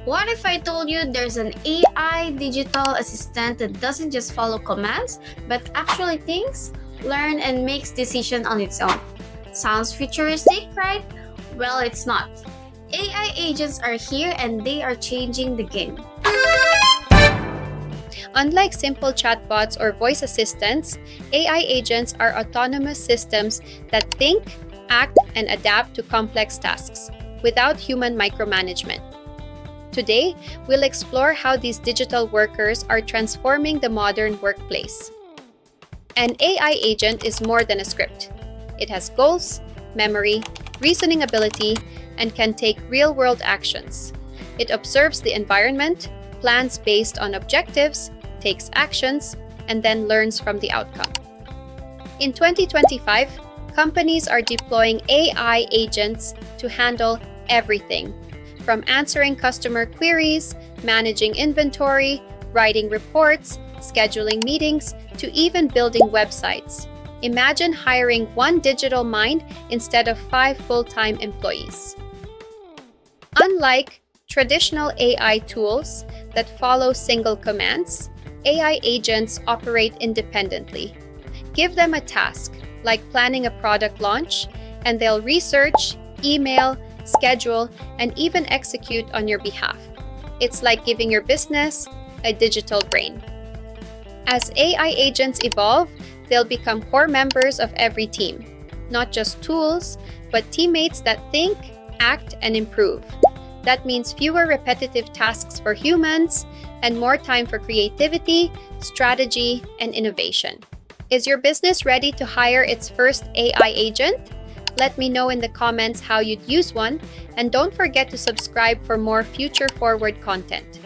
What if I told you there's an AI digital assistant that doesn't just follow commands, but actually thinks, learn, and makes decisions on its own? Sounds futuristic, right? Well, it's not. AI agents are here and they are changing the game. Unlike simple chatbots or voice assistants, AI agents are autonomous systems that think, act, and adapt to complex tasks without human micromanagement. Today, we'll explore how these digital workers are transforming the modern workplace. An AI agent is more than a script. It has goals, memory, reasoning ability, and can take real-world actions. It observes the environment, plans based on objectives, takes actions, and then learns from the outcome. In 2025, companies are deploying AI agents to handle everything, from answering customer queries, managing inventory, writing reports, scheduling meetings, to even building websites. Imagine hiring one digital mind instead of 5 full-time employees. Unlike traditional AI tools that follow single commands, AI agents operate independently. Give them a task, like planning a product launch, and they'll research, email, schedule, and even execute on your behalf. It's like giving your business a digital brain. As AI agents evolve, they'll become core members of every team, not just tools, but teammates that think, act, and improve. That means fewer repetitive tasks for humans and more time for creativity, strategy, and innovation. Is your business ready to hire its first AI agent? Let me know in the comments how you'd use one, and don't forget to subscribe for more future-forward content.